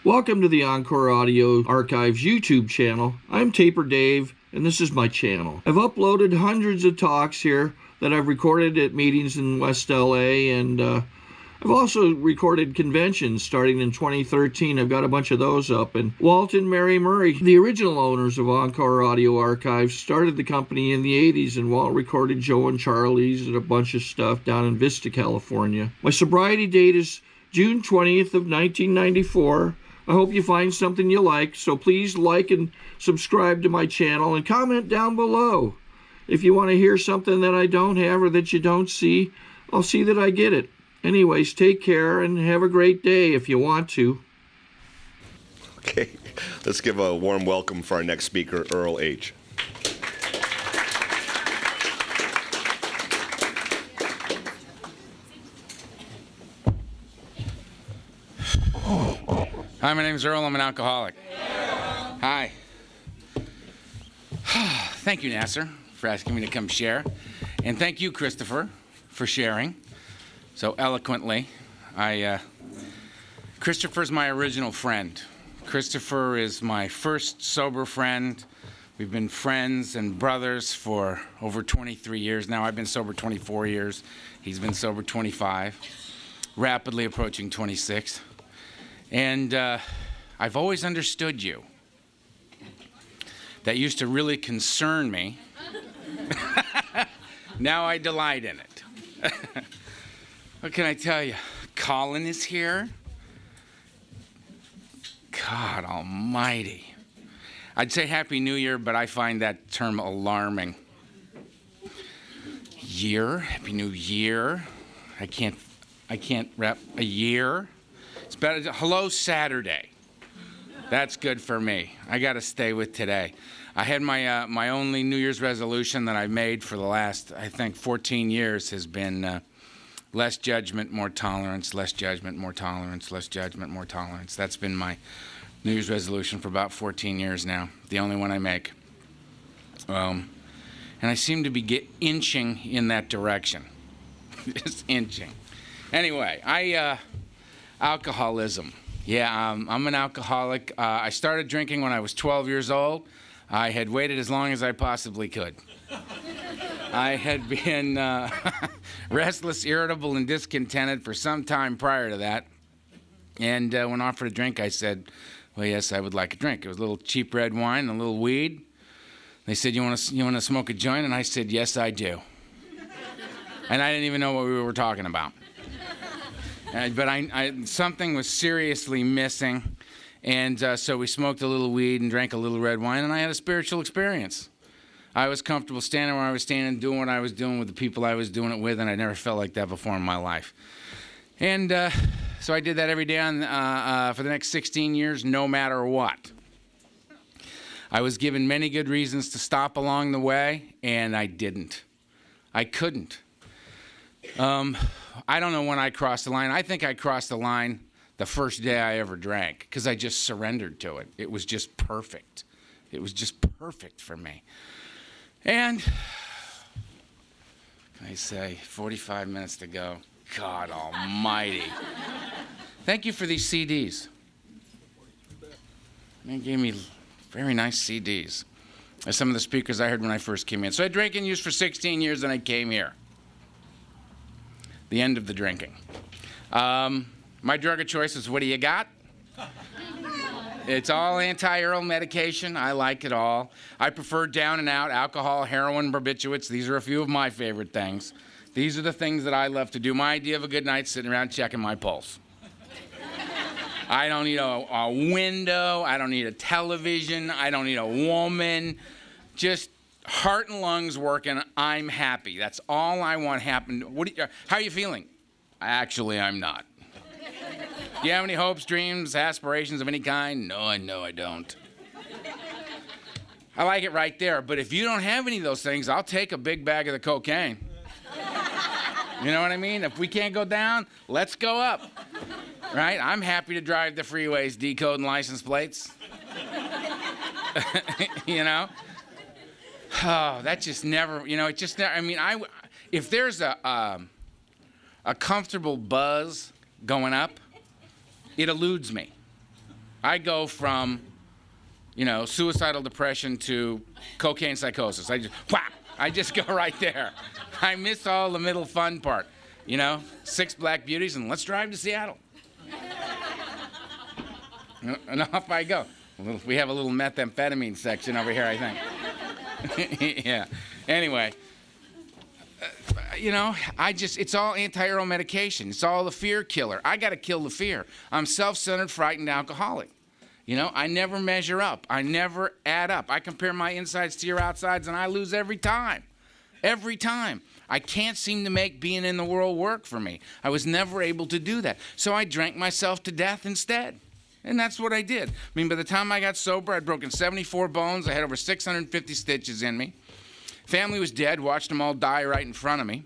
Welcome to the Encore Audio Archives YouTube channel. I'm Taper Dave, and this is my channel. I've uploaded hundreds of talks here that I've recorded at meetings in West LA, and I've also recorded conventions starting in 2013. I've got a bunch of those up. And Walt and Mary Murray, the original owners of Encore Audio Archives, started the company in the 80s, and Walt recorded Joe and Charlie's and a bunch of stuff down in Vista, California. My sobriety date is June 20th of 1994. I hope you find something you like, so please like and subscribe to my channel and comment down below. If you want to hear something that I don't have or that you don't see, I'll see that I get it. Anyways, take care and have a great day if you want to. Okay, let's give a warm welcome for our next speaker, Earl H. Hi, my name is Earl. I'm an alcoholic. Hi. Thank you, Nasser, for asking me to come share. And thank you, Christopher, for sharing so eloquently. Christopher's my original friend. Christopher is my first sober friend. We've been friends and brothers for over 23 years now. I've been sober 24 years. He's been sober 25, rapidly approaching 26. And I've always understood you. That used to really concern me. Now I delight in it. What can I tell you? Colin is here. God almighty. I'd say Happy New Year, but I find that term alarming. Year? Happy New Year? I can't wrap a year. It's better. Hello, Saturday. That's good for me. I got to stay with today. I had my only New Year's resolution that I've made for the last, I think, 14 years has been less judgment, more tolerance, less judgment, more tolerance, less judgment, more tolerance. That's been my New Year's resolution for about 14 years now, the only one I make. And I seem to be inching in that direction. Just inching. Anyway, alcoholism. Yeah, I'm an alcoholic. I started drinking when I was 12 years old. I had waited as long as I possibly could. I had been restless, irritable, and discontented for some time prior to that. And when offered a drink, I said, well, yes, I would like a drink. It was a little cheap red wine, a little weed. They said, you want to smoke a joint? And I said, yes, I do. And I didn't even know what we were talking about. But something was seriously missing, and so we smoked a little weed and drank a little red wine, and I had a spiritual experience. I was comfortable standing where I was standing, doing what I was doing with the people I was doing it with, and I never felt like that before in my life. And so I did that every day for the next 16 years, no matter what. I was given many good reasons to stop along the way, and I didn't. I couldn't. I don't know when I crossed the line. I think I crossed the line the first day I ever drank because I just surrendered to it. It was just perfect. It was just perfect for me. And, can I say, 45 minutes to go. God almighty. Thank you for these CDs. They gave me very nice CDs. As some of the speakers I heard when I first came in. So I drank and used for 16 years and I came here. The end of the drinking. My drug of choice is what do you got? It's all anti-Earl medication. I like it all. I prefer down and out, alcohol, heroin, barbiturates. These are a few of my favorite things. These are the things that I love to do. My idea of a good night, sitting around checking my pulse. I don't need a window. I don't need a television. I don't need a woman. Just heart and lungs working, I'm happy. That's all I want happen. How are you feeling? Actually, I'm not. Do you have any hopes, dreams, aspirations of any kind? No, I don't. I like it right there, but if you don't have any of those things, I'll take a big bag of the cocaine. You know what I mean? If we can't go down, let's go up. Right? I'm happy to drive the freeways, decoding license plates. You know? Oh, that just never, it just never, if there's a comfortable buzz going up, it eludes me. I go from, suicidal depression to cocaine psychosis. I just go right there. I miss all the middle fun part. 6 black beauties and let's drive to Seattle. And off I go. We have a little methamphetamine section over here, I think. Yeah. Anyway, it's all anti-Earl medication. It's all the fear killer. I got to kill the fear. I'm self-centered, frightened alcoholic. I never measure up. I never add up. I compare my insides to your outsides, and I lose every time. Every time. I can't seem to make being in the world work for me. I was never able to do that. So I drank myself to death instead. And that's what I did. By the time I got sober, I'd broken 74 bones. I had over 650 stitches in me. Family was dead. Watched them all die right in front of me.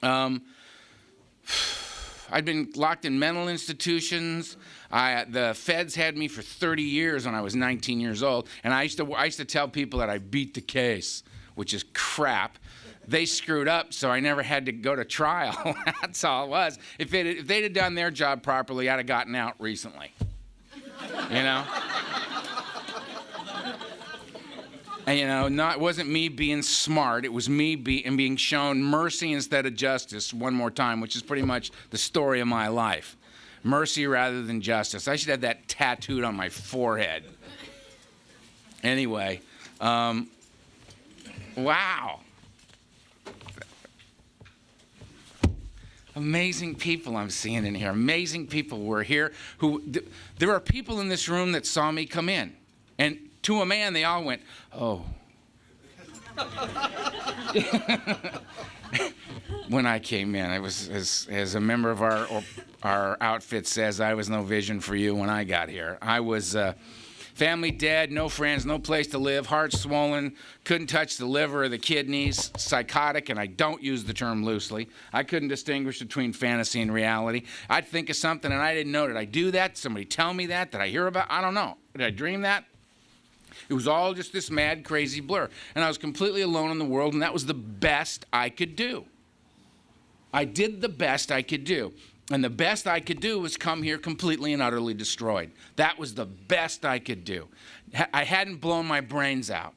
I'd been locked in mental institutions. The feds had me for 30 years when I was 19 years old. And I used to tell people that I beat the case, which is crap. They screwed up, so I never had to go to trial. That's all it was. If they'd have done their job properly, I'd have gotten out recently. And it wasn't me being smart. It was me being shown mercy instead of justice one more time, which is pretty much the story of my life. Mercy rather than justice. I should have that tattooed on my forehead. Anyway, wow. Amazing people I'm seeing in here. Amazing people who are here. There are people in this room that saw me come in. And to a man, they all went, oh. When I came in, I was, as a member of our outfit says, I was no vision for you when I got here. I was family dead, no friends, no place to live, heart swollen, couldn't touch the liver or the kidneys, psychotic, and I don't use the term loosely. I couldn't distinguish between fantasy and reality. I'd think of something and I didn't know. Did I do that? Did somebody tell me that? Did I hear about it? I don't know. Did I dream that? It was all just this mad, crazy blur. And I was completely alone in the world, and that was the best I could do. I did the best I could do. And the best I could do was come here completely and utterly destroyed. That was the best I could do. I hadn't blown my brains out.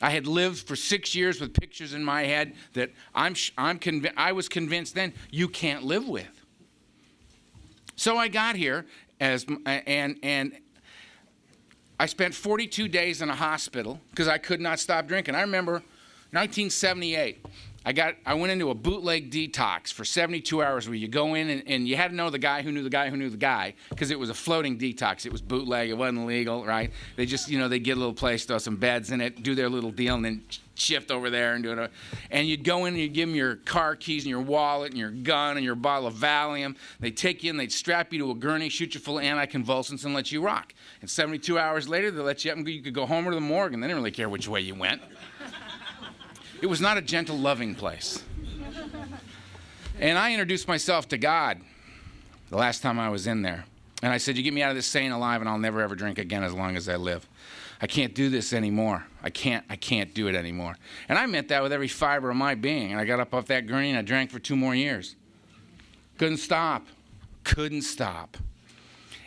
I had lived for 6 years with pictures in my head that I was convinced then you can't live with. So I got here and I spent 42 days in a hospital because I could not stop drinking. I remember 1978. I went into a bootleg detox for 72 hours where you go in and you had to know the guy who knew the guy who knew the guy because it was a floating detox. It was bootleg. It wasn't legal, right? They just, they get a little place, throw some beds in it, do their little deal, and then shift over there and do it. And you'd go in and you'd give them your car keys and your wallet and your gun and your bottle of Valium. They'd take you in, they'd strap you to a gurney, shoot you full of anticonvulsants, and let you rock. And 72 hours later, they let you up and you could go home or to the morgue, and they didn't really care which way you went. It was not a gentle, loving place. And I introduced myself to God the last time I was in there. And I said, you get me out of this sane alive and I'll never ever drink again as long as I live. I can't do this anymore. I can't do it anymore. And I meant that with every fiber of my being. And I got up off that gurney and I drank for 2 more years. Couldn't stop.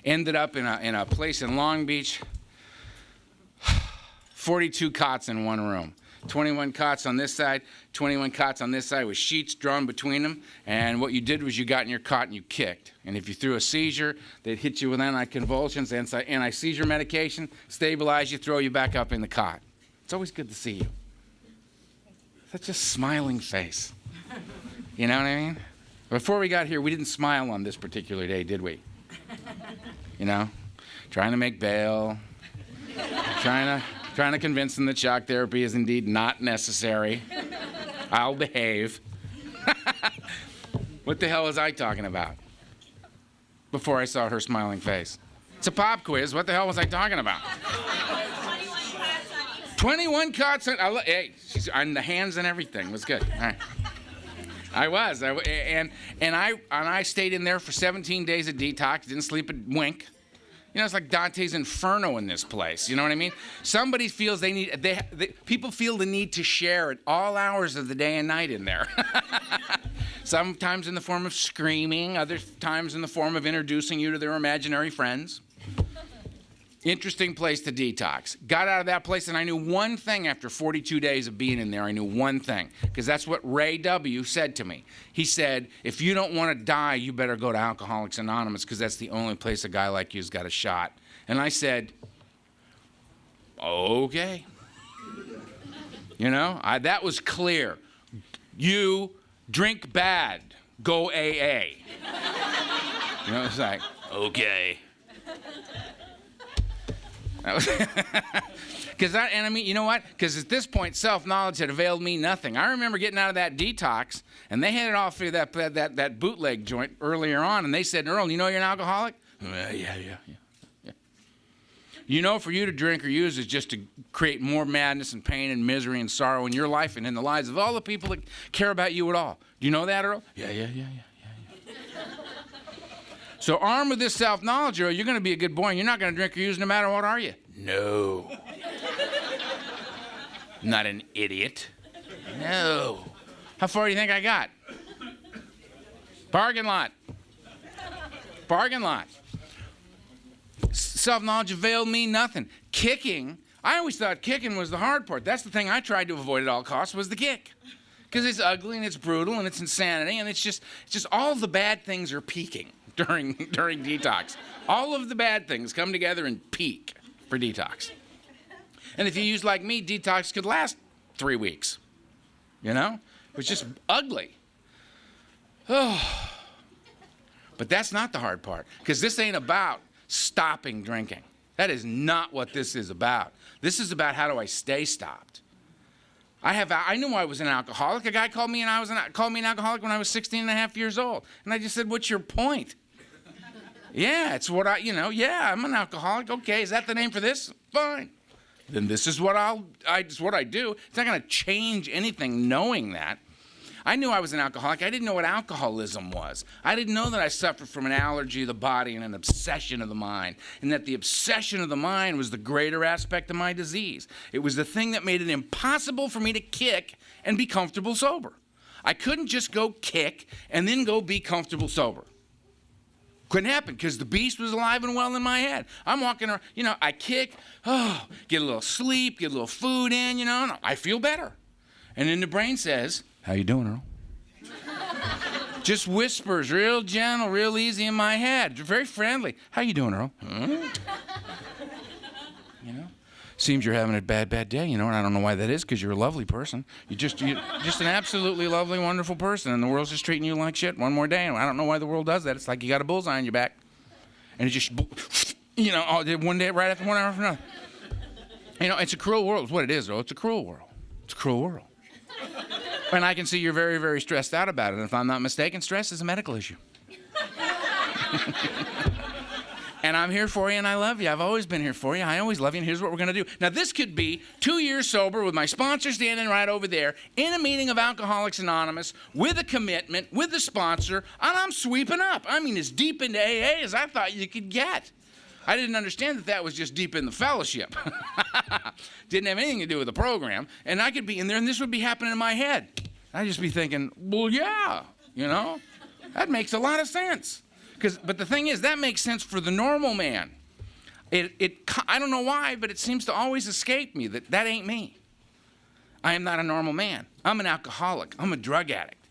Ended up in a place in Long Beach, 42 cots in one room. 21 cots on this side, 21 cots on this side with sheets drawn between them. And what you did was you got in your cot and you kicked. And if you threw a seizure, they'd hit you with anticonvulsions, anti-seizure medication, stabilize you, throw you back up in the cot. It's always good to see you. Such a smiling face. You know what I mean? Before we got here, we didn't smile on this particular day, did we? Trying to make bail, trying to convince them that shock therapy is indeed not necessary. I'll behave. What the hell was I talking about before I saw her smiling face? It's a pop quiz. What the hell was I talking about? 21 cots. Hey, she's on the hands and everything. It was good. All right. I was. And I stayed in there for 17 days of detox. Didn't sleep a wink. It's like Dante's Inferno in this place. You know what I mean? Somebody feels people feel the need to share at all hours of the day and night in there. Sometimes in the form of screaming, other times in the form of introducing you to their imaginary friends. Interesting place to detox. Got out of that place, and I knew one thing after 42 days of being in there. I knew one thing, because that's what Ray W. said to me. He said, if you don't want to die, you better go to Alcoholics Anonymous, because that's the only place a guy like you's got a shot. And I said, okay. You know, that was clear. You drink bad, go AA. You know, it's like, okay. Because I mean, you know what? Because at this point, self-knowledge had availed me nothing. I remember getting out of that detox, and they had it all through that bootleg joint earlier on, and they said, Earl, you know you're an alcoholic? Yeah. You know, for you to drink or use is just to create more madness and pain and misery and sorrow in your life and in the lives of all the people that care about you at all. Do you know that, Earl? Yeah. So armed with this self-knowledge, Earl, you're going to be a good boy, and you're not going to drink or use no matter what, are you? No. Not an idiot. No. How far do you think I got? Parking lot. Self-knowledge availed me nothing. Kicking, I always thought kicking was the hard part. That's the thing I tried to avoid at all costs, was the kick. Because it's ugly and it's brutal and it's insanity, and it's just all of the bad things are peaking during detox. All of the bad things come together and peak for detox. And if you use like me, detox could last 3 weeks. You know? It was just ugly. Oh. But that's not the hard part, because this ain't about stopping drinking. That is not what this is about. This is about how do I stay stopped. I knew I was an alcoholic. A guy called me an alcoholic when I was 16 and a half years old. And I just said, what's your point? Yeah, it's what I'm an alcoholic. Okay, is that the name for this? Fine. Then this is what it's what I do. It's not going to change anything knowing that. I knew I was an alcoholic. I didn't know what alcoholism was. I didn't know that I suffered from an allergy of the body and an obsession of the mind, and that the obsession of the mind was the greater aspect of my disease. It was the thing that made it impossible for me to kick and be comfortable sober. I couldn't just go kick and then go be comfortable sober. Couldn't happen, because the beast was alive and well in my head. I'm walking around, I kick, get a little sleep, get a little food in, and I feel better. And then the brain says, how you doing, Earl? Just whispers, real gentle, real easy in my head. Very friendly. How you doing, Earl? Seems you're having a bad day, and I don't know why that is, because you're a lovely person. You're just an absolutely lovely, wonderful person, and the world's just treating you like shit one more day, and I don't know why the world does that. It's like you got a bullseye on your back, and it just, one day right after one hour after another. It's a cruel world is what it is, though. It's a cruel world. It's a cruel world. And I can see you're very, very stressed out about it. And if I'm not mistaken, stress is a medical issue. And I'm here for you, and I love you. I've always been here for you. I always love you, and here's what we're going to do. Now, this could be 2 years sober with my sponsor standing right over there in a meeting of Alcoholics Anonymous with a commitment, with the sponsor, and I'm sweeping up. I mean, as deep into AA as I thought you could get. I didn't understand that was just deep in the fellowship. Didn't have anything to do with the program. And I could be in there, and this would be happening in my head. I'd just be thinking, well, yeah, that makes a lot of sense. But the thing is, that makes sense for the normal man. I don't know why, but it seems to always escape me that ain't me. I am not a normal man. I'm an alcoholic. I'm a drug addict.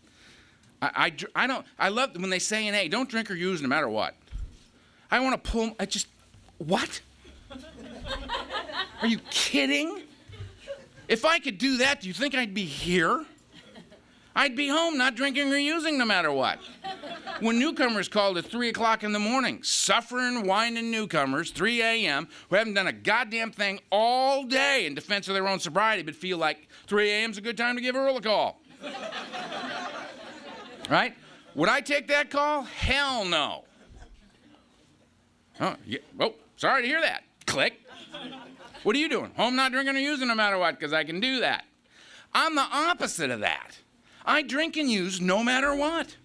I love when they say in AA, don't drink or use no matter what. I want to pull, what? Are you kidding? If I could do that, do you think I'd be here? I'd be home not drinking or using no matter what. When newcomers called at 3 o'clock in the morning, suffering, whining newcomers, 3 a.m., who haven't done a goddamn thing all day in defense of their own sobriety, but feel like 3 a.m.'s a good time to give Earl a call. Right? Would I take that call? Hell no. Oh, yeah. Oh, sorry to hear that. Click. What are you doing? Home not drinking or using no matter what, because I can do that. I'm the opposite of that. I drink and use no matter what.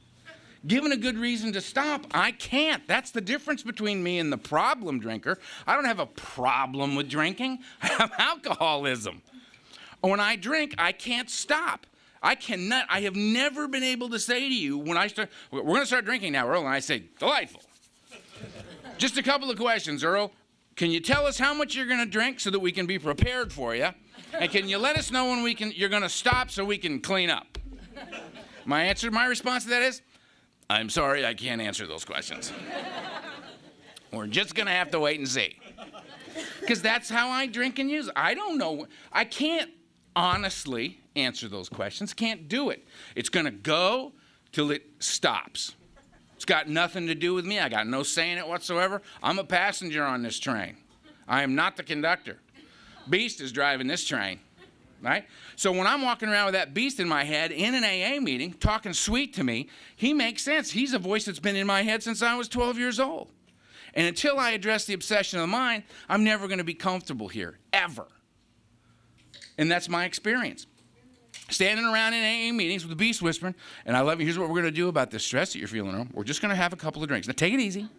Given a good reason to stop, I can't. That's the difference between me and the problem drinker. I don't have a problem with drinking. I have alcoholism. When I drink, I can't stop. I have never been able to say to you when we're going to start drinking now, Earl, and I say, delightful. Just a couple of questions, Earl. can you tell us how much you're going to drink so that we can be prepared for you? And can you let us know when you're going to stop so we can clean up? My response to that is, I'm sorry, I can't answer those questions. We're just going to have to wait and see. Because that's how I drink and use. I don't know. I can't honestly answer those questions. Can't do it. It's going to go till it stops. It's got nothing to do with me. I got no say in it whatsoever. I'm a passenger on this train. I am not the conductor. Beast is driving this train, right? So when I'm walking around with that beast in my head in an AA meeting, talking sweet to me, he makes sense. He's a voice that's been in my head since I was 12 years old. And until I address the obsession of the mind, I'm never going to be comfortable here, ever. And that's my experience. Standing around in AA meetings with the beast whispering, and I love you, here's what we're going to do about this stress that you're feeling. We're just going to have a couple of drinks. Now, take it easy.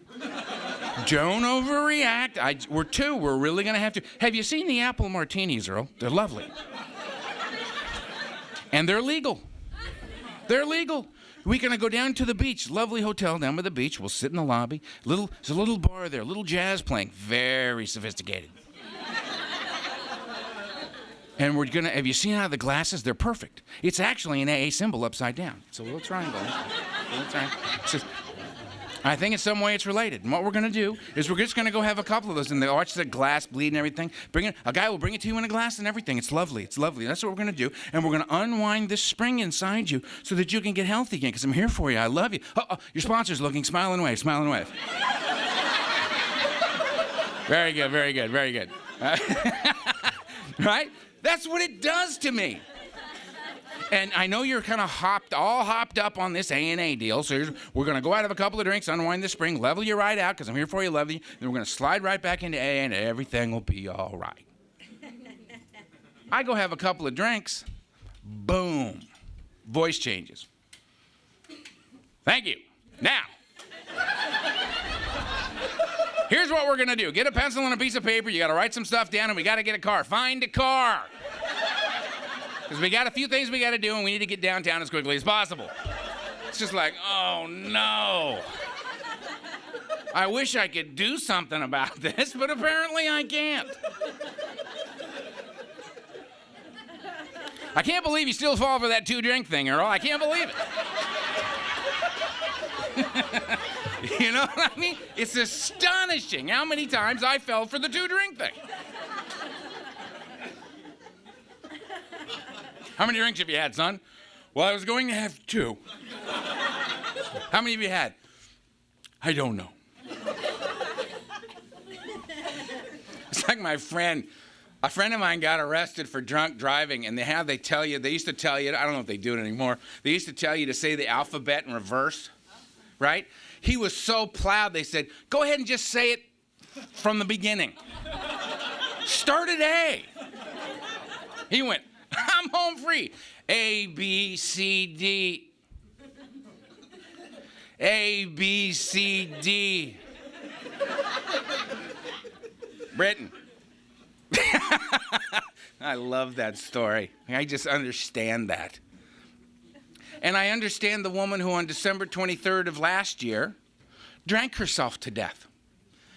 Don't overreact. We're really going to have to. Have you seen the apple martinis, Earl? They're lovely. And they're legal. They're legal. We're going to go down to the beach. Lovely hotel down by the beach. We'll sit in the lobby. There's a little bar there, little jazz playing. Very sophisticated. And have you seen how the glasses? They're perfect. It's actually an AA symbol upside down. It's a little triangle. I think in some way it's related. And what we're going to do is we're just going to go have a couple of those. And watch the glass bleed and everything. A guy will bring it to you in a glass and everything. It's lovely. It's lovely. That's what we're going to do. And we're going to unwind this spring inside you so that you can get healthy again. Because I'm here for you. I love you. Your sponsor's looking. Smile and wave. Smile and wave. Very good. Very good. Very good. Right? That's what it does to me. And I know you're kind of all hopped up on this A&A deal, so we're going to go out, have a couple of drinks, unwind the spring, level you right out, because I'm here for you, level you, then we're going to slide right back into AA, and everything will be all right. I go have a couple of drinks, boom, voice changes. Thank you. Now, here's what we're going to do. Get a pencil and a piece of paper. You got to write some stuff down, and we got to get a car. Find a car. Because we got a few things we got to do, and we need to get downtown as quickly as possible. It's just like, oh, no. I wish I could do something about this, but apparently I can't. I can't believe you still fall for that 2-drink thing, Earl. I can't believe it. You know what I mean? It's astonishing how many times I fell for the 2-drink thing. How many drinks have you had, son? Well, I was going to have 2. How many have you had? I don't know. It's like a friend of mine got arrested for drunk driving, and they used to tell you, I don't know if they do it anymore, they used to tell you to say the alphabet in reverse, right? He was so plowed, they said, go ahead and just say it from the beginning. Start at A. He went, I'm home free. A, B, C, D. A, B, C, D. Britain. I love that story. I just understand that. And I understand the woman who on December 23rd of last year drank herself to death,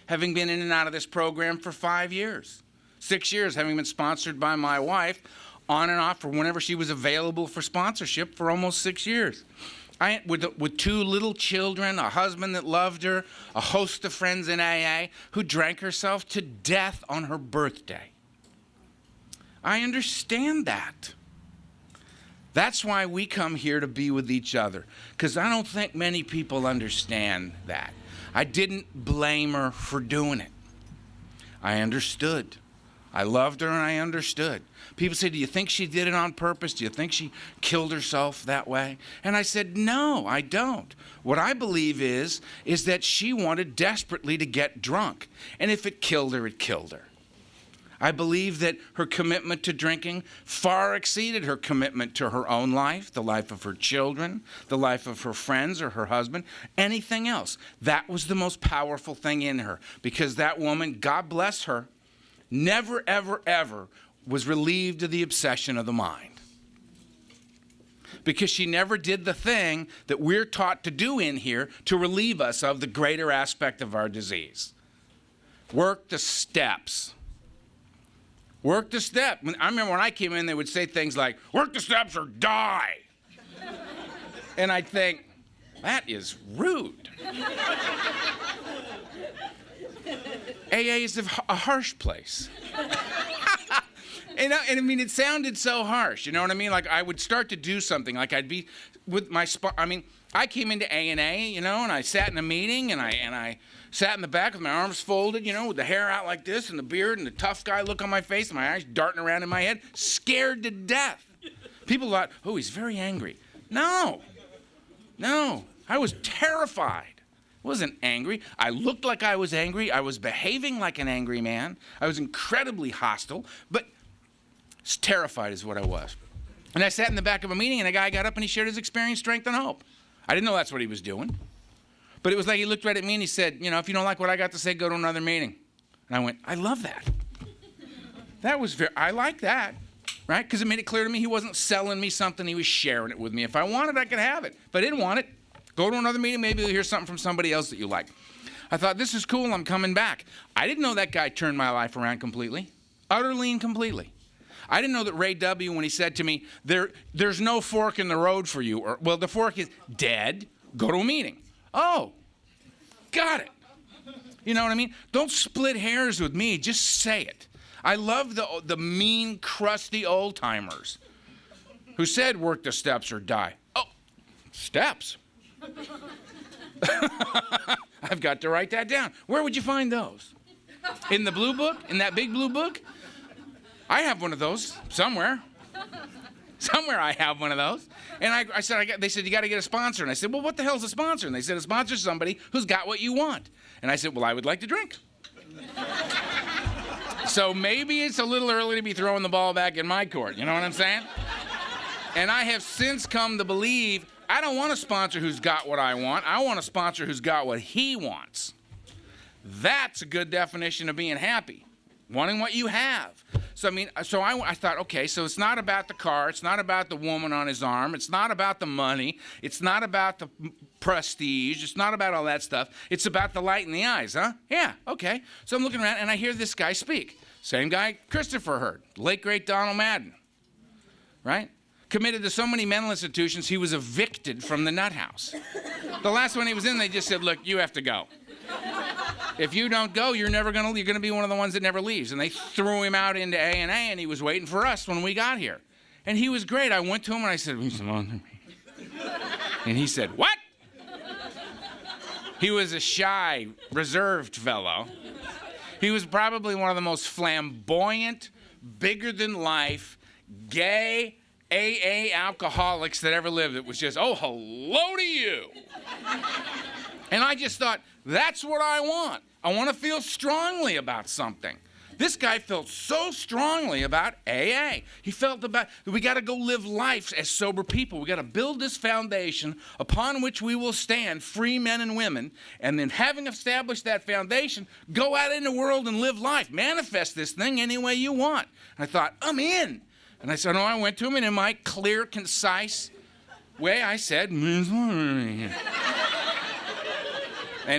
having been in and out of this program for 5 years. 6 years, having been sponsored by my wife, on and off for whenever she was available for sponsorship for almost 6 years. With 2 little children, a husband that loved her, a host of friends in AA, who drank herself to death on her birthday. I understand that. That's why we come here to be with each other, because I don't think many people understand that. I didn't blame her for doing it. I understood. I loved her and I understood. People say, do you think she did it on purpose? Do you think she killed herself that way? And I said, no, I don't. What I believe is that she wanted desperately to get drunk. And if it killed her, it killed her. I believe that her commitment to drinking far exceeded her commitment to her own life, the life of her children, the life of her friends or her husband, anything else. That was the most powerful thing in her, because that woman, God bless her, never, ever, ever was relieved of the obsession of the mind. Because she never did the thing that we're taught to do in here to relieve us of the greater aspect of our disease. Work the steps. Work the step. I remember when I came in, they would say things like, work the steps or die. And I'd think, that is rude. AA is a harsh place. And I mean, it sounded so harsh, you know what I mean? Like, I would start to do something, like I'd be with my, I came into A&A, you know, and I sat in a meeting, and I sat in the back with my arms folded, you know, with the hair out like this, and the beard, and the tough guy look on my face, and my eyes darting around in my head, scared to death. People thought, oh, he's very angry. No, I was terrified. I wasn't angry. I looked like I was angry. I was behaving like an angry man. I was incredibly hostile, but terrified is what I was. And I sat in the back of a meeting, and a guy got up and he shared his experience, strength, and hope. I didn't know that's what he was doing. But it was like he looked right at me and he said, you know, if you don't like what I got to say, go to another meeting. And I went, I love that. I like that, right? Because it made it clear to me he wasn't selling me something, he was sharing it with me. If I wanted, I could have it. If I didn't want it, go to another meeting, maybe you'll hear something from somebody else that you like. I thought, this is cool, I'm coming back. I didn't know that guy turned my life around completely, utterly and completely. I didn't know that Ray W., when he said to me, there's no fork in the road for you, or, well, the fork is dead, go to a meeting. Oh, got it. You know what I mean? Don't split hairs with me, just say it. I love the mean, crusty old-timers who said work the steps or die. Oh, steps. I've got to write that down. Where would you find those? In the blue book? In that big blue book? I have one of those somewhere. Somewhere I have one of those. And I said, they said, you got to get a sponsor. And I said, well, what the hell's a sponsor? And they said, a sponsor is somebody who's got what you want. And I said, well, I would like to drink. So maybe it's a little early to be throwing the ball back in my court. You know what I'm saying? And I have since come to believe I don't want a sponsor who's got what I want. I want a sponsor who's got what he wants. That's a good definition of being happy. Wanting what you have. So, I thought, okay, so it's not about the car. It's not about the woman on his arm. It's not about the money. It's not about the prestige. It's not about all that stuff. It's about the light in the eyes, huh? Yeah, okay. So I'm looking around, and I hear this guy speak. Same guy Christopher heard, late, great Donald Madden, right? Committed to so many mental institutions, he was evicted from the nut house. The last one he was in, they just said, look, you have to go. If you don't go, you're going to be one of the ones that never leaves. And they threw him out into A&A, and he was waiting for us when we got here. And he was great. I went to him, and I said, and he said, what? He was a shy, reserved fellow. He was probably one of the most flamboyant, bigger-than-life, gay AA alcoholics that ever lived. It was just, oh, hello to you. And I just thought, that's what I want. I want to feel strongly about something. This guy felt so strongly about AA. He felt about we got to go live life as sober people. We got to build this foundation upon which we will stand, free men and women. And then having established that foundation, go out in the world and live life. Manifest this thing any way you want. And I thought, I'm in. And I said, no, I went to him, and in my clear, concise way, I said, and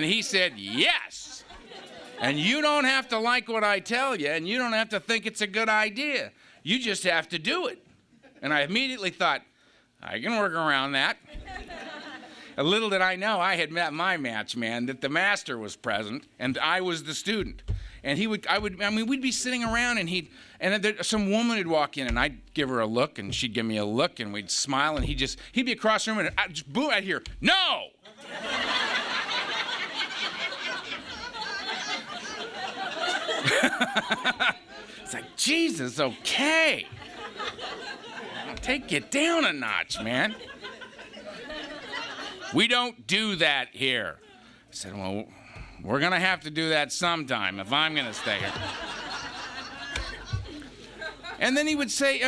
he said, yes. And you don't have to like what I tell you, and you don't have to think it's a good idea. You just have to do it. And I immediately thought, I can work around that. A little did I know, I had met my match man, that the master was present, and I was the student. And we'd be sitting around, and some woman would walk in, and I'd give her a look, and she'd give me a look, and we'd smile, and he'd be across the room, and I'd just boo, I'd hear, no! It's like, Jesus, okay. Take it down a notch, man. We don't do that here. I said, well, we're going to have to do that sometime if I'm going to stay here. And then he would say,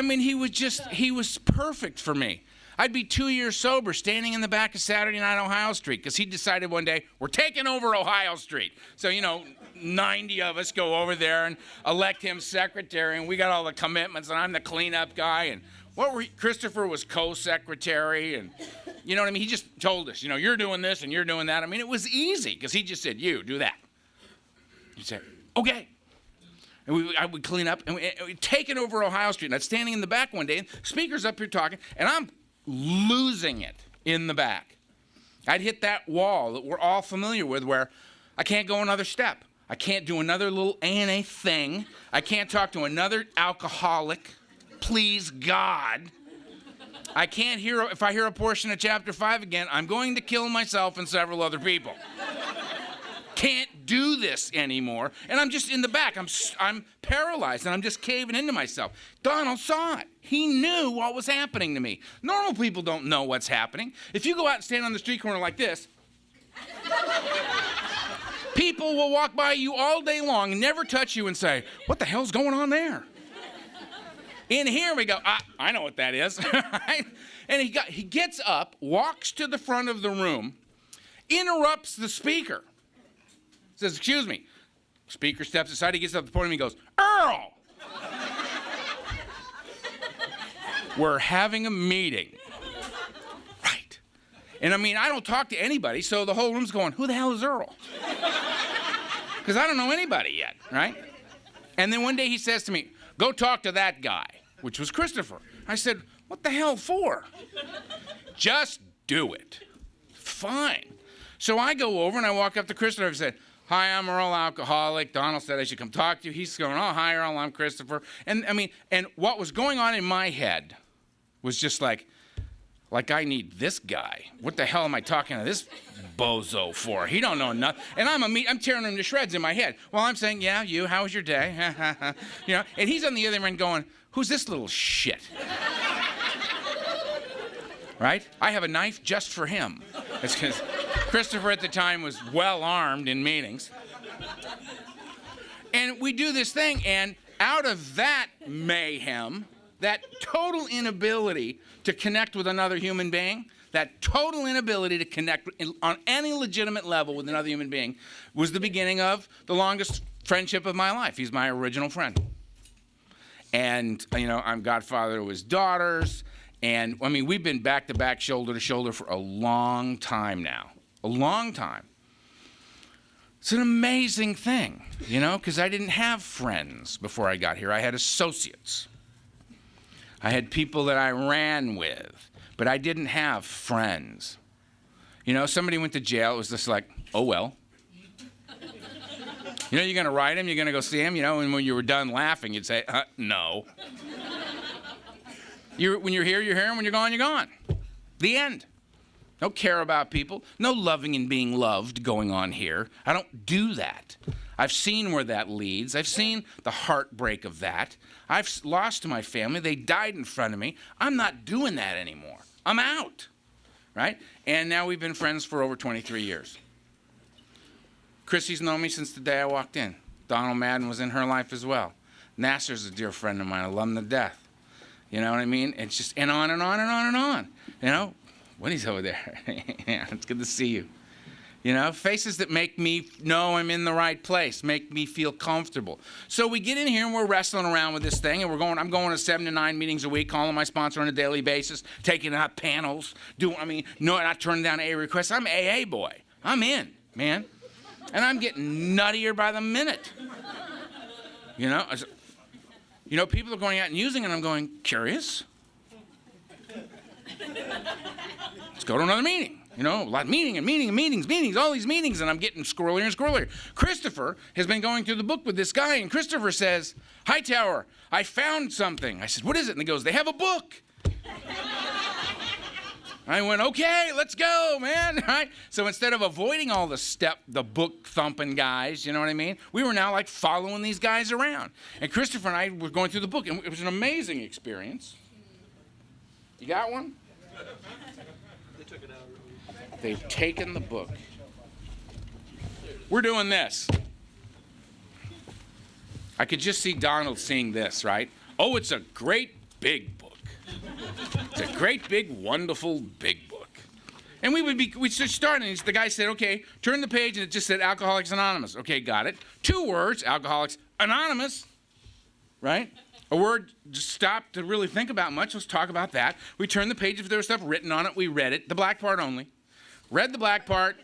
he was perfect for me. I'd be 2 years sober standing in the back of Saturday Night Ohio Street because he decided one day, we're taking over Ohio Street. So, 90 of us go over there and elect him secretary, and we got all the commitments, and I'm the cleanup guy. And Christopher was co-secretary, and you know what I mean? He just told us, you're doing this and you're doing that. It was easy because he just said, you do that. He said, okay. And I would clean up, and we'd taken over Ohio Street. And I'm standing in the back one day, and speaker's up here talking, and I'm losing it in the back. I'd hit that wall that we're all familiar with where I can't go another step. I can't do another little A&A thing. I can't talk to another alcoholic. Please, God. I can't hear, if I hear a portion of chapter 5 again, I'm going to kill myself and several other people. Can't do this anymore. And I'm just in the back. I'm paralyzed, and I'm just caving into myself. Donald saw it. He knew what was happening to me. Normal people don't know what's happening. If you go out and stand on the street corner like this, people will walk by you all day long and never touch you and say, what the hell's going on there? In here we go, I know what that is. And he gets up, walks to the front of the room, interrupts the speaker. Says, excuse me. Speaker steps aside, he gets up to the podium, he goes, Earl! We're having a meeting. Right. And I mean, I don't talk to anybody, so the whole room's going, who the hell is Earl? Because I don't know anybody yet, right? And then one day he says to me, go talk to that guy, which was Christopher. I said, what the hell for? Just do it. Fine. So I go over and I walk up to Christopher and said, hi, I'm Earl Alcoholic. Donald said I should come talk to you. He's going, oh, hi, Earl, I'm Christopher. And I mean, and what was going on in my head was just like I need this guy. What the hell am I talking to this bozo for? He don't know nothing. And I'm tearing him to shreds in my head. While I'm saying, yeah, you, how was your day? You know, and he's on the other end going, who's this little shit? Right? I have a knife just for him. It's because Christopher at the time was well armed in meetings. And we do this thing, and out of that mayhem, that total inability to connect with another human being, that total inability to connect on any legitimate level with another human being was the beginning of the longest friendship of my life. He's my original friend. And, you know, I'm godfather to his daughters. And, I mean, we've been back to back, shoulder to shoulder for a long time now. A long time. It's an amazing thing, you know, because I didn't have friends before I got here. I had associates. I had people that I ran with, but I didn't have friends. You know, somebody went to jail. It was just like, oh, well. You know, you're going to write him, you're going to go see him, you know, and when you were done laughing, you'd say, no. When you're here, you're here, and when you're gone, you're gone. The end. Don't care about people. No loving and being loved going on here. I don't do that. I've seen where that leads. I've seen the heartbreak of that. I've lost my family. They died in front of me. I'm not doing that anymore. I'm out, right? And now we've been friends for over 23 years. Chrissy's known me since the day I walked in. Donald Madden was in her life as well. Nasser's a dear friend of mine. I love him to death. You know what I mean? It's just, and on and on and on and on. You know, Winnie's over there. Yeah, it's good to see you. You know, faces that make me know I'm in the right place, make me feel comfortable. So we get in here and we're wrestling around with this thing, and I'm going to 7 to 9 meetings a week, calling my sponsor on a daily basis, taking out panels, not turning down AA requests. I'm AA boy. I'm in, man. And I'm getting nuttier by the minute. You know, people are going out and using it, and I'm going, curious? Let's go to another meeting. You know, a lot of meetings, all these meetings, and I'm getting squirrelier and squirrelier. Christopher has been going through the book with this guy, and Christopher says, Hightower, I found something. I said, what is it? And he goes, they have a book. I went, okay, let's go, man. Right? So instead of avoiding all the book thumping guys, you know what I mean? We were now like following these guys around. And Christopher and I were going through the book, and it was an amazing experience. You got one? They took it out. They've taken the book. We're doing this. I could just see Donald seeing this, right? Oh, it's a great big book. It's a great big, wonderful big book. And we'd start, and the guy said, okay, turn the page, and it just said Alcoholics Anonymous. Okay, got it. 2 words, Alcoholics Anonymous, right? A word just stopped to really think about much. Let's talk about that. We turned the page. If there was stuff written on it, we read it. The black part only. Read the black part.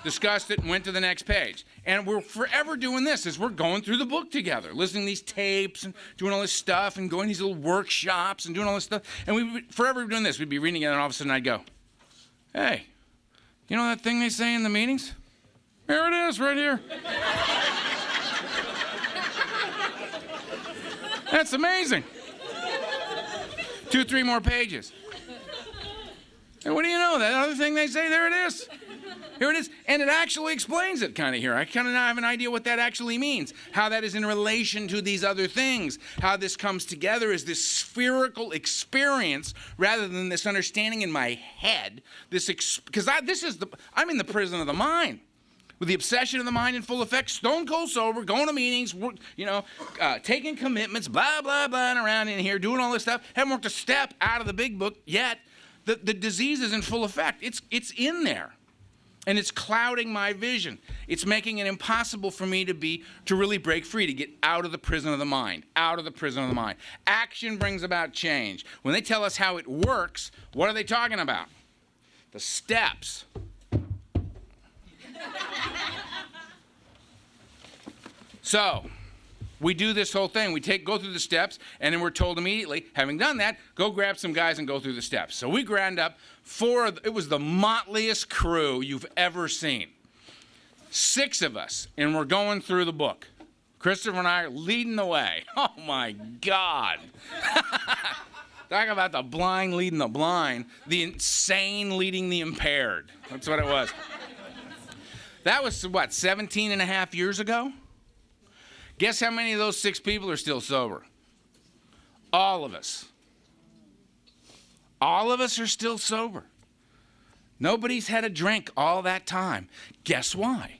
discussed it, and went to the next page. And we're forever doing this as we're going through the book together, listening to these tapes and doing all this stuff and going to these little workshops and doing all this stuff. And we would forever doing this. We'd be reading it, and all of a sudden I'd go, hey, you know that thing they say in the meetings? There it is right here. That's amazing. 2, 3 more pages. And what do you know? That other thing they say, there it is. Here it is. And it actually explains it kind of here. I kind of now have an idea what that actually means, how that is in relation to these other things, how this comes together as this spherical experience rather than this understanding in my head. Because I'm in the prison of the mind. With the obsession of the mind in full effect, stone cold sober, going to meetings, taking commitments, blah, blah, blah, and around in here, doing all this stuff. Haven't worked a step out of the big book yet. The disease is in full effect. It's in there. And it's clouding my vision. It's making it impossible for me to really break free, to get out of the prison of the mind, out of the prison of the mind. Action brings about change. When they tell us how it works, what are they talking about? The steps. So, we do this whole thing. We go through the steps, and then we're told immediately, having done that, go grab some guys and go through the steps. So we grabbed up it was the motliest crew you've ever seen. 6 of us, and we're going through the book. Christopher and I are leading the way. Oh, my God. Talk about the blind leading the blind, the insane leading the impaired. That's what it was. That was, 17 and a half years ago? Guess how many of those 6 people are still sober? All of us. All of us are still sober. Nobody's had a drink all that time. Guess why?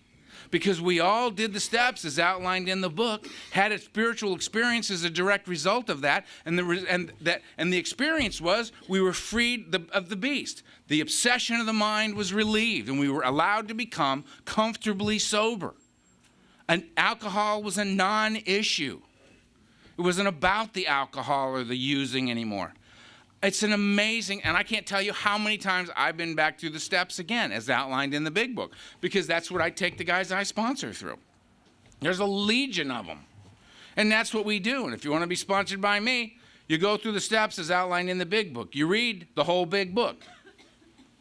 Because we all did the steps as outlined in the book, had a spiritual experience as a direct result of that, and the experience was we were freed of the beast. The obsession of the mind was relieved, and we were allowed to become comfortably sober. And alcohol was a non-issue. It wasn't about the alcohol or the using anymore. It's an amazing, and I can't tell you how many times I've been back through the steps again, as outlined in the big book, because that's what I take the guys I sponsor through. There's a legion of them. And that's what we do. And if you want to be sponsored by me, you go through the steps as outlined in the big book. You read the whole big book.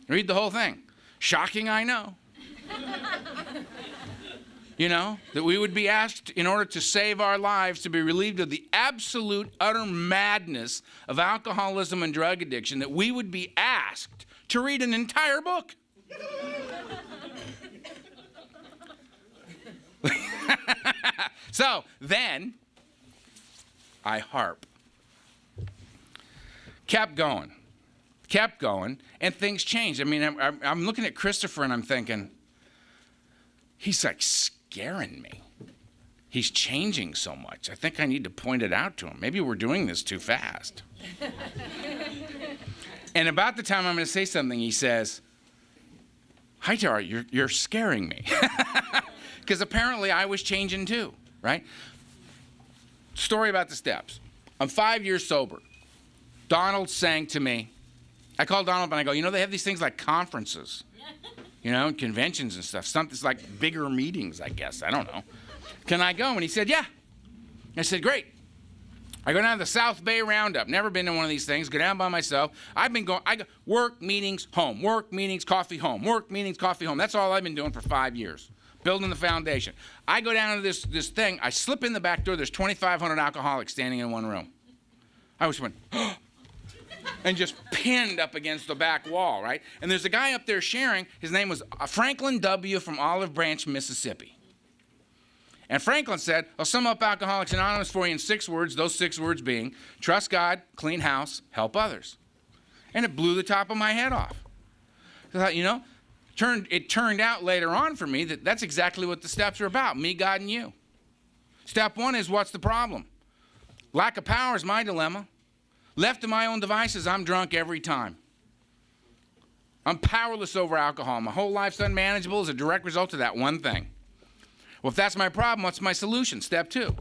Read the whole thing. Shocking, I know. That we would be asked, in order to save our lives, to be relieved of the absolute, utter madness of alcoholism and drug addiction, that we would be asked to read an entire book. So then, I harp. Kept going, and things changed. I mean, I'm looking at Christopher and I'm thinking, he's like scaring me. He's changing so much. I think I need to point it out to him. Maybe we're doing this too fast. And about the time I'm going to say something, he says, "Hi, Tara, you're scaring me." Because apparently I was changing too, right? Story about the steps. I'm 5 years sober. Donald sang to me. I called Donald and I go, they have these things like conferences. Conventions and stuff. Something's like bigger meetings, I guess. I don't know. Can I go? And he said, yeah. I said, great. I go down to the South Bay Roundup. Never been to one of these things. Go down by myself. I go work, meetings, home. Work, meetings, coffee, home. Work, meetings, coffee, home. That's all I've been doing for 5 years. Building the foundation. I go down to this thing. I slip in the back door. There's 2,500 alcoholics standing in one room. I just went, and just pinned up against the back wall, right? And there's a guy up there sharing. His name was Franklin W. from Olive Branch, Mississippi. And Franklin said, I'll sum up Alcoholics Anonymous for you in 6 words, those 6 words being, trust God, clean house, help others. And it blew the top of my head off. I thought, it turned out later on for me that that's exactly what the steps are about, me, God, and you. Step 1 is, what's the problem? Lack of power is my dilemma. Left to my own devices, I'm drunk every time. I'm powerless over alcohol. My whole life's unmanageable as a direct result of that one thing. Well, if that's my problem, what's my solution? Step 2,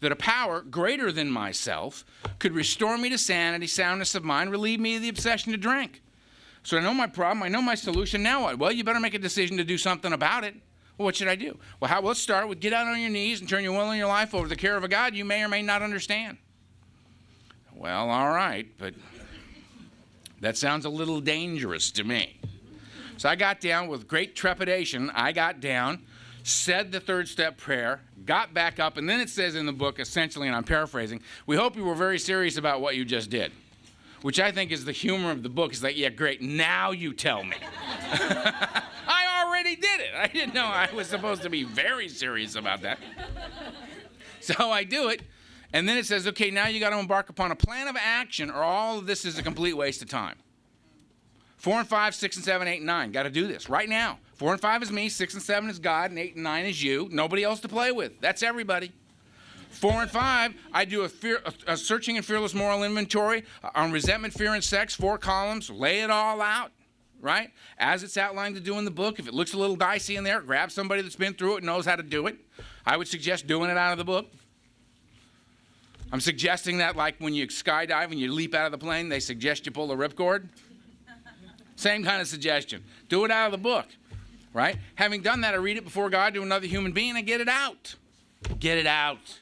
that a power greater than myself could restore me to sanity, soundness of mind, relieve me of the obsession to drink. So I know my problem. I know my solution. Now what? Well, you better make a decision to do something about it. Well, what should I do? Well, let's start with get out on your knees and turn your will and your life over to the care of a God you may or may not understand. Well, all right, but that sounds a little dangerous to me. So I got down with great trepidation. I got down, said the third step prayer, got back up, and then it says in the book, essentially, and I'm paraphrasing, we hope you were very serious about what you just did, which I think is the humor of the book. It's like, yeah, great, now you tell me. I already did it. I didn't know I was supposed to be very serious about that. So I do it, and then it says, okay, now you got to embark upon a plan of action, or all of this is a complete waste of time. 4 and 5, 6 and 7, 8 and 9. Got to do this right now. 4 and 5 is me, 6 and 7 is God, and 8 and 9 is you. Nobody else to play with. That's everybody. 4 and 5, I do a searching and fearless moral inventory on resentment, fear, and sex, 4 columns. Lay it all out, right? As it's outlined to do in the book. If it looks a little dicey in there, grab somebody that's been through it and knows how to do it. I would suggest doing it out of the book. I'm suggesting that like when you skydive and you leap out of the plane, they suggest you pull the ripcord. Same kind of suggestion. Do it out of the book, right? Having done that, I read it before God to another human being and get it out. Get it out.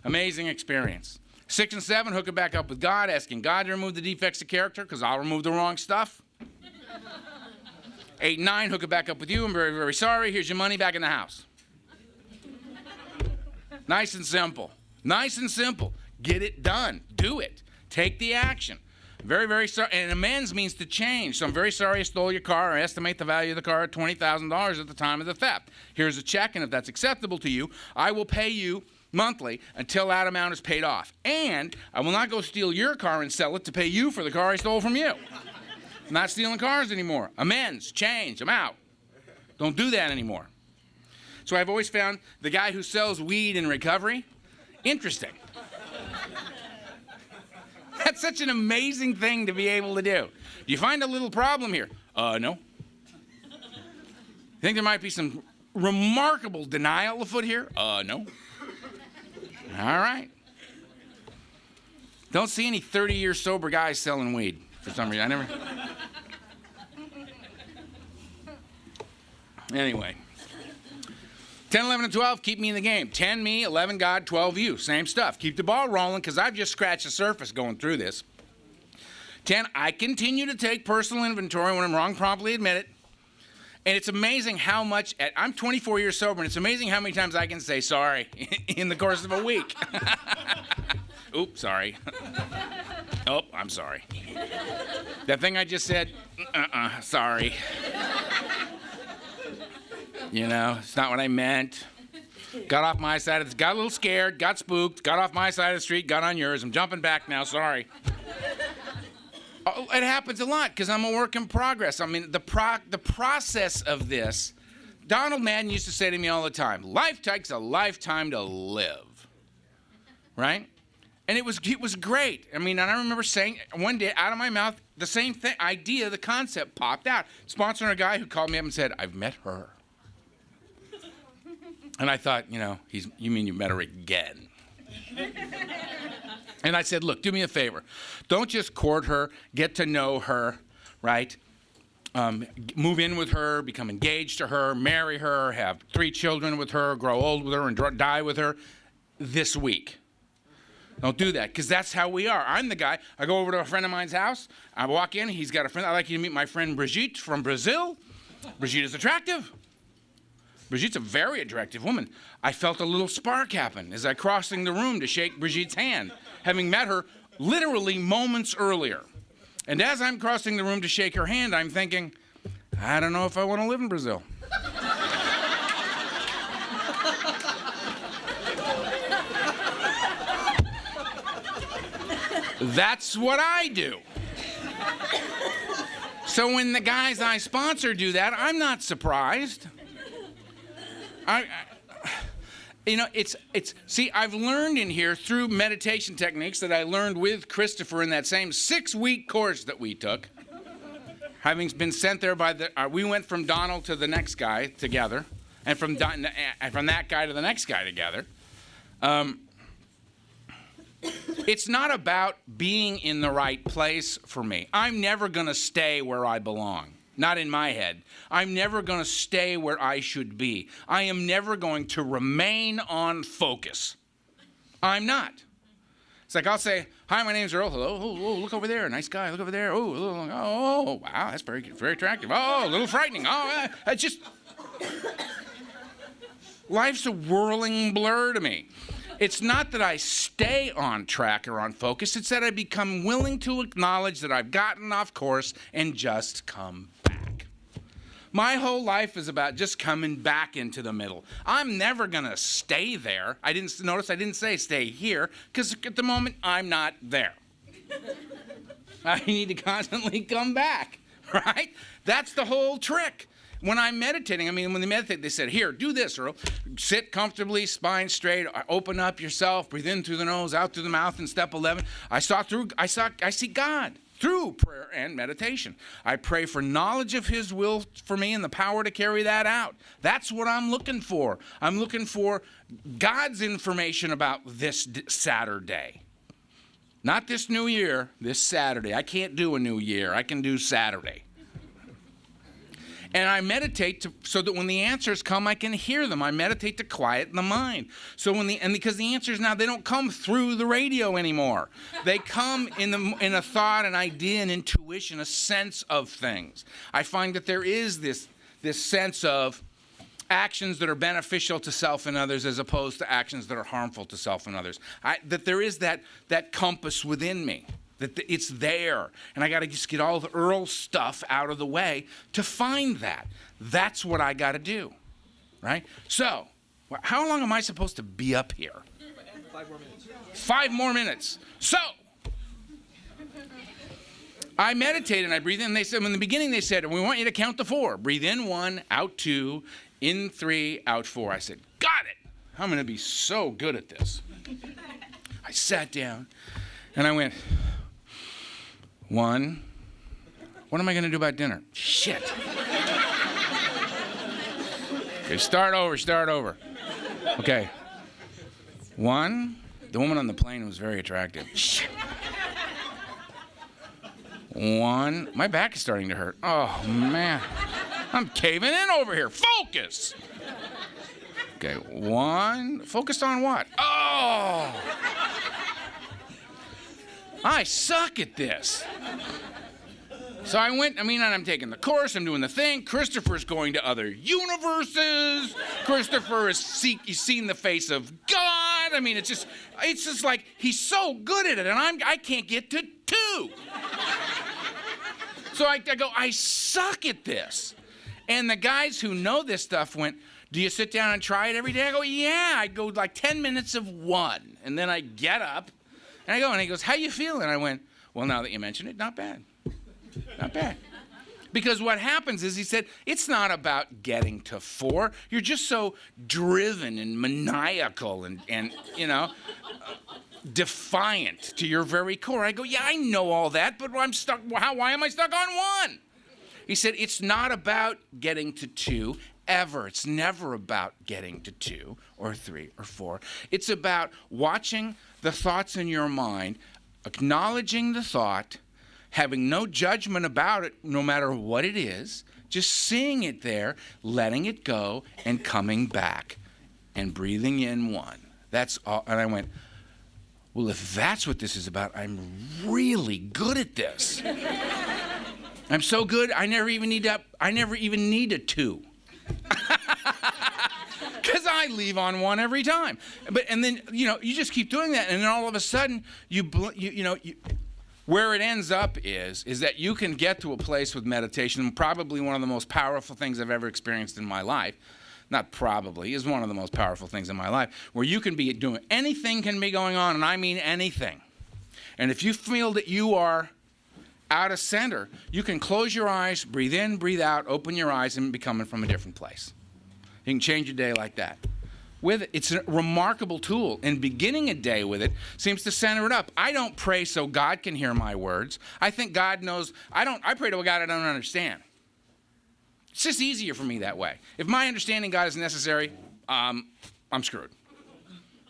Amazing experience. 6 and 7, hook it back up with God, asking God to remove the defects of character because I'll remove the wrong stuff. 8 and 9, hook it back up with you. I'm very, very sorry. Here's your money back in the house. Nice and simple. Nice and simple. Get it done. Do it. Take the action. Very, very sorry. And amends means to change. So I'm very sorry I stole your car. I estimate the value of the car at $20,000 at the time of the theft. Here's a check, and if that's acceptable to you, I will pay you monthly until that amount is paid off. And I will not go steal your car and sell it to pay you for the car I stole from you. I'm not stealing cars anymore. Amends, change, I'm out. Don't do that anymore. So I've always found the guy who sells weed in recovery interesting. That's such an amazing thing to be able to do. Do you find a little problem here? No. You think there might be some remarkable denial afoot here? No. All right. Don't see any 30-year sober guys selling weed for some reason. I never. Anyway. 10, 11, and 12, keep me in the game. 10 me, 11 God, 12 you. Same stuff. Keep the ball rolling because I've just scratched the surface going through this. 10, I continue to take personal inventory. When I'm wrong, promptly admit it. And it's amazing how much, I'm 24 years sober, and it's amazing how many times I can say sorry in the course of a week. Oops, sorry. Oh, I'm sorry. That thing I just said, sorry. You know, it's not what I meant. Got off my side, got a little scared, got spooked, got off my side of the street, got on yours. I'm jumping back now, sorry. It happens a lot because I'm a work in progress. I mean, the process of this, Donald Madden used to say to me all the time, life takes a lifetime to live, right? And it was great. I mean, and I remember saying one day out of my mouth, the same thing, idea, the concept popped out. Sponsoring a guy who called me up and said, I've met her. And I thought, you mean you met her again? And I said, look, do me a favor. Don't just court her, get to know her, right? Move in with her, become engaged to her, marry her, have 3 children with her, grow old with her, and die with her this week. Don't do that, because that's how we are. I'm the guy. I go over to a friend of mine's house. I walk in. He's got a friend. I'd like you to meet my friend Brigitte from Brazil. Brigitte is attractive. Brigitte's a very attractive woman. I felt a little spark happen as I crossing the room to shake Brigitte's hand, having met her literally moments earlier. And as I'm crossing the room to shake her hand, I'm thinking, I don't know if I want to live in Brazil. That's what I do. So when the guys I sponsor do that, I'm not surprised. See, I've learned in here through meditation techniques that I learned with Christopher in that same 6-week course that we took. Having been sent there we went from Donald to the next guy together, and from that guy to the next guy together. It's not about being in the right place for me. I'm never going to stay where I belong. Not in my head. I'm never going to stay where I should be. I am never going to remain on focus. I'm not. It's like I'll say, hi, my name's Earl. Hello. Oh, look over there. Nice guy. Look over there. Oh, wow, that's very attractive. Oh, a little frightening. Oh, it's just... Life's a whirling blur to me. It's not that I stay on track or on focus. It's that I become willing to acknowledge that I've gotten off course and just come back. My whole life is about just coming back into the middle. I'm never going to stay there. I didn't say stay here, because at the moment I'm not there. I need to constantly come back, right? That's the whole trick. When I'm meditating, when they meditate, they said, here, do this, Earl. Sit comfortably, spine straight, open up yourself, breathe in through the nose, out through the mouth in step 11. I see God through prayer and meditation. I pray for knowledge of his will for me and the power to carry that out. That's what I'm looking for. I'm looking for God's information about this Saturday. Not this new year, this Saturday. I can't do a new year. I can do Saturday. And I meditate so that when the answers come, I can hear them. I meditate to quiet the mind. Because the answers now, they don't come through the radio anymore. They come in a thought, an idea, an intuition, a sense of things. I find that there is this sense of actions that are beneficial to self and others as opposed to actions that are harmful to self and others. That there is that compass within me. That it's there, and I got to just get all the Earl stuff out of the way to find that. That's what I got to do, right? So, how long am I supposed to be up here? 5 more minutes. 5 more minutes. So, I meditate and I breathe in. They said, in the beginning they said, we want you to count to 4. Breathe in 1, out 2, in 3, out 4. I said, got it. I'm going to be so good at this. I sat down, and I went... 1. What am I going to do about dinner? Shit. Okay, start over. Okay. 1. The woman on the plane was very attractive. Shit. 1. My back is starting to hurt. Oh, man. I'm caving in over here. Focus. Okay, 1. Focused on what? Oh. I suck at this. So I went, and I'm taking the course, I'm doing the thing. Christopher's going to other universes. Christopher has seen the face of God. It's just like he's so good at it, and I can't get to 2. So I go, I suck at this. And the guys who know this stuff went, do you sit down and try it every day? I go, yeah. I go like 10 minutes of 1, and then I get up. And I go, and he goes, how you feeling? And I went, well, now that you mention it, not bad. Not bad. Because what happens is, he said, it's not about getting to 4. You're just so driven and maniacal and defiant to your very core. I go, yeah, I know all that, but I'm stuck. Why am I stuck on 1? He said, it's not about getting to 2 ever. It's never about getting to 2 or 3 or 4. It's about watching the thoughts in your mind, acknowledging the thought, having no judgment about it, no matter what it is, just seeing it there, letting it go, and coming back and breathing in 1. That's all. And I went, well, if that's what this is about, I'm really good at this. I'm so good, I never even need a 2. Because I leave on 1 every time. And then you just keep doing that, and then all of a sudden where it ends up is that you can get to a place with meditation, probably one of the most powerful things I've ever experienced in my life. Not probably, is one of the most powerful things in my life, where you can be doing anything can be going on, and I mean anything. And if you feel that you are out of center, you can close your eyes, breathe in, breathe out, open your eyes, and be coming from a different place. You can change your day like that. With it, it's a remarkable tool, and beginning a day with it seems to center it up. I don't pray so God can hear my words. I think God knows. I pray to a God I don't understand. It's just easier for me that way. If my understanding God is necessary, I'm screwed.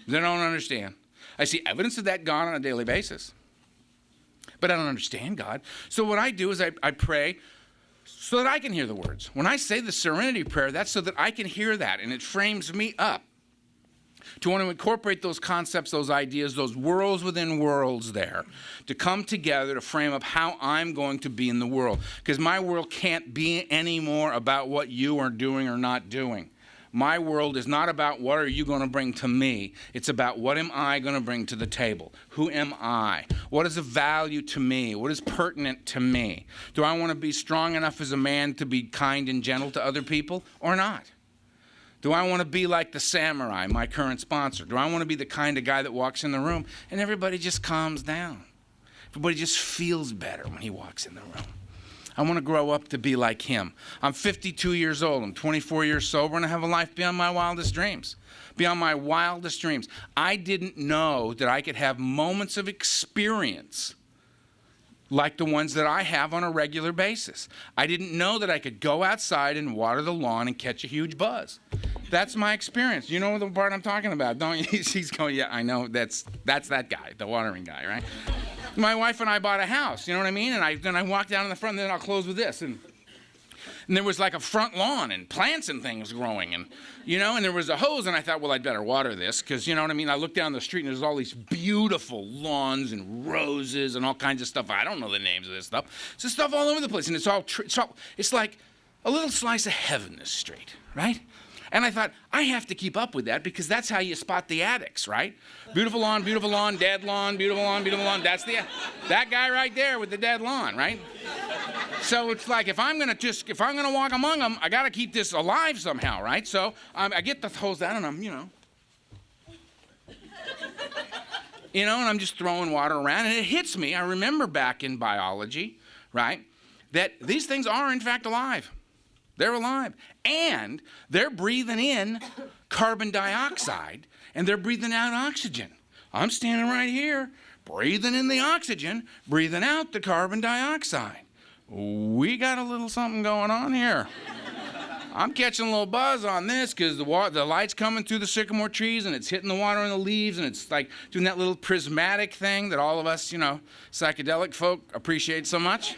They don't understand. I see evidence of that God on a daily basis. But I don't understand God. So what I do is I pray so that I can hear the words. When I say the serenity prayer, that's so that I can hear that, and it frames me up to want to incorporate those concepts, those ideas, those worlds within worlds there, to come together to frame up how I'm going to be in the world. Because my world can't be any more about what you are doing or not doing. My world is not about what are you going to bring to me. It's about what am I going to bring to the table? Who am I? What is of value to me? What is pertinent to me? Do I want to be strong enough as a man to be kind and gentle to other people or not? Do I want to be like the samurai, my current sponsor? Do I want to be the kind of guy that walks in the room and everybody just calms down? Everybody just feels better when he walks in the room. I want to grow up to be like him. I'm 52 years old. I'm 24 years sober, and I have a life beyond my wildest dreams. Beyond my wildest dreams. I didn't know that I could have moments of experience like the ones that I have on a regular basis. I didn't know that I could go outside and water the lawn and catch a huge buzz. That's my experience. You know the part I'm talking about, don't you? He's going, yeah, I know. That's that guy, the watering guy, right? My wife and I bought a house, you know what I mean? And then I walked down in the front, and then I'll close with this. And there was like a front lawn and plants and things growing, and and there was a hose, and I thought, well, I'd better water this, because you know what I mean? I looked down the street, and there's all these beautiful lawns and roses and all kinds of stuff. I don't know the names of this stuff. It's just stuff all over the place, and it's like a little slice of heaven, this street, right? And I thought, I have to keep up with that, because that's how you spot the addicts, right? Beautiful lawn, dead lawn, beautiful lawn. That's that guy right there with the dead lawn, right? So it's like, if I'm gonna walk among them, I gotta keep this alive somehow, right? So I get the hose down, and I'm, and I'm just throwing water around, and it hits me. I remember back in biology, right, that these things are in fact alive. They're alive, and they're breathing in carbon dioxide, and they're breathing out oxygen. I'm standing right here, breathing in the oxygen, breathing out the carbon dioxide. We got a little something going on here. I'm catching a little buzz on this because the light's coming through the sycamore trees, and it's hitting the water and the leaves, and it's like doing that little prismatic thing that all of us, psychedelic folk appreciate so much.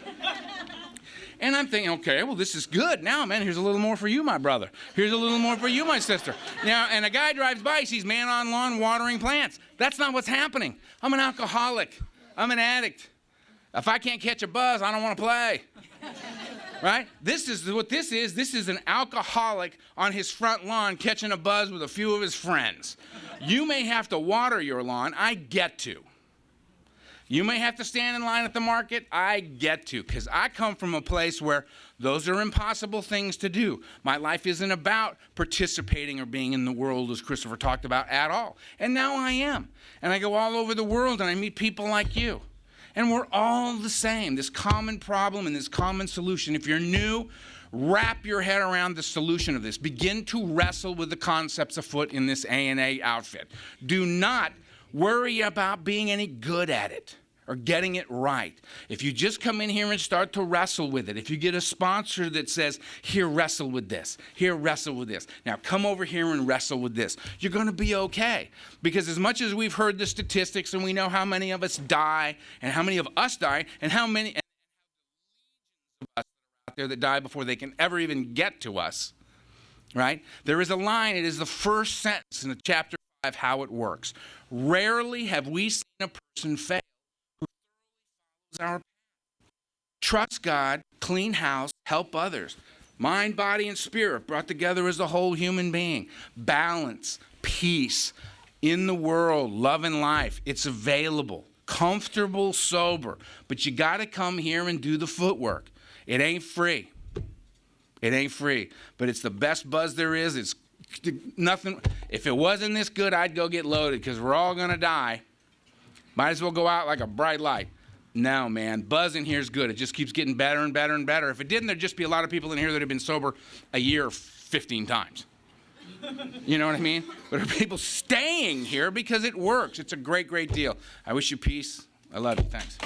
And I'm thinking, okay, well, this is good. Now, man, here's a little more for you, my brother. Here's a little more for you, my sister. Now, and a guy drives by, he sees man on lawn watering plants. That's not what's happening. I'm an alcoholic. I'm an addict. If I can't catch a buzz, I don't want to play. Right? This is what this is. This is an alcoholic on his front lawn catching a buzz with a few of his friends. You may have to water your lawn. I get to. You may have to stand in line at the market. I get to, because I come from a place where those are impossible things to do. My life isn't about participating or being in the world, as Christopher talked about, at all. And now I am. And I go all over the world, and I meet people like you. And we're all the same, this common problem and this common solution. If you're new, wrap your head around the solution of this. Begin to wrestle with the concepts afoot in this A&A outfit. Do not worry about being any good at it or getting it right. If you just come in here and start to wrestle with it, if you get a sponsor that says, here, wrestle with this, here, wrestle with this, now come over here and wrestle with this, you're going to be okay. Because as much as we've heard the statistics and we know how many of us die and how many of us die and how many of us out there that die before they can ever even get to us, right? There is a line, it is the first sentence in the chapter 5, how it works. Rarely have we seen a person fail who follows our path. Trust God, clean house, help others. Mind, body, and spirit brought together as a whole human being. Balance, peace in the world, love and life. It's available. Comfortable, sober. But you got to come here and do the footwork. It ain't free. It ain't free. But it's the best buzz there is. It's nothing. If it wasn't this good, I'd go get loaded, because we're all going to die. Might as well go out like a bright light. No, man, buzz in here is good. It just keeps getting better and better and better. If it didn't, there'd just be a lot of people in here that have been sober a year 15 times. You know what I mean? But are people staying here because it works? It's a great, great deal. I wish you peace. I love you. Thanks.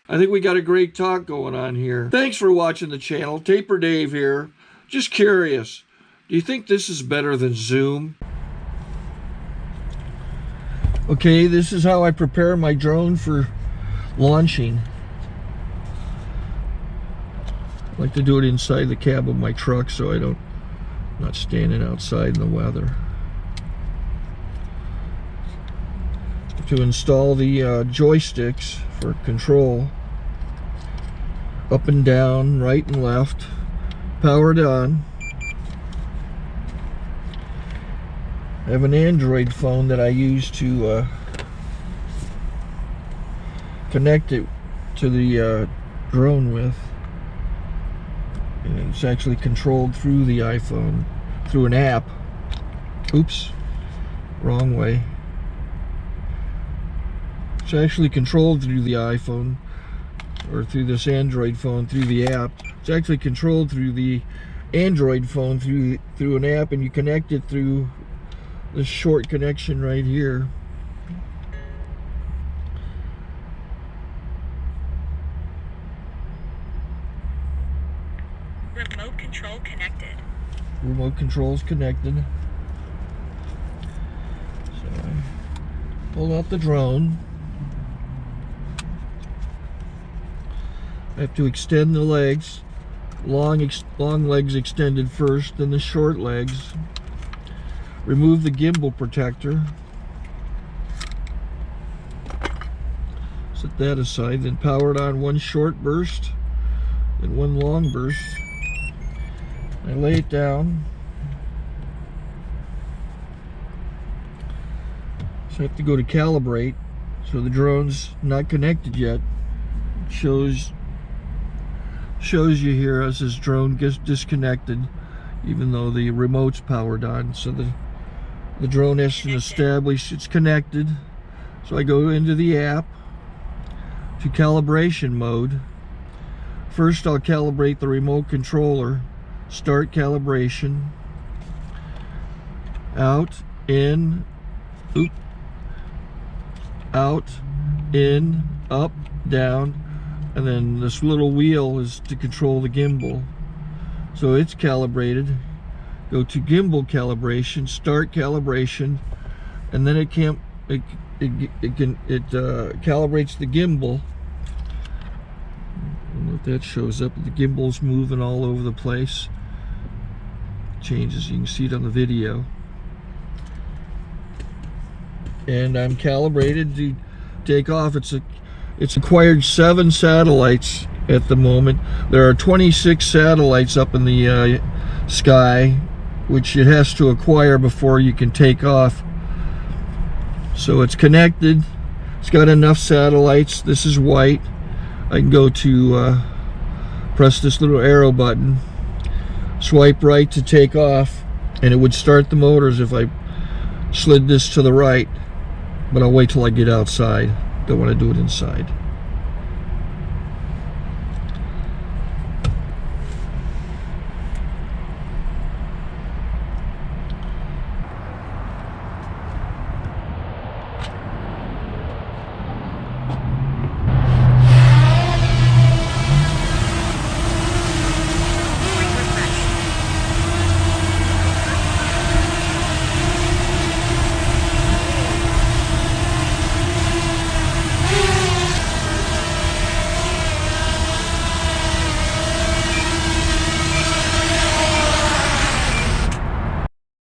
I think we got a great talk going on here. Thanks for watching the channel. Taper Dave here. Just curious, do you think this is better than Zoom? Okay, this is how I prepare my drone for launching. I like to do it inside the cab of my truck so I'm not standing outside in the weather. To install the joysticks for control, up and down, right and left, powered on. I have an Android phone that I use to connect it to the drone with. And it's actually controlled through the iPhone, through an app. Oops, wrong way. It's actually controlled through the iPhone, or through this Android phone, through the app. It's actually controlled through the Android phone, through an app, and you connect it through this short connection right here. Remote control connected. Remote control's connected. So I pull out the drone. I have to extend the legs. Long legs extended first, then the short legs. Remove the gimbal protector. Set that aside, then power it on one short burst, then one long burst. I lay it down. So I have to go to calibrate. So the drone's not connected yet. It shows you here as this drone gets disconnected, even though the remote's powered on. So the drone has to establish it's connected. So I go into the app to calibration mode. First I'll calibrate the remote controller. Start calibration. Out, in, oop, out, in, up, down, and then this little wheel is to control the gimbal. So it's calibrated. Go to gimbal calibration, start calibration, and then it calibrates the gimbal. I don't know if that shows up. The gimbal's moving all over the place. Changes, you can see it on the video. And I'm calibrated to take off. It's acquired 7 satellites at the moment. There are 26 satellites up in the sky, which it has to acquire before you can take off. So it's connected. It's got enough satellites. This is white. I can go to press this little arrow button, swipe right to take off, and it would start the motors if I slid this to the right. But I'll wait till I get outside. Don't want to do it inside.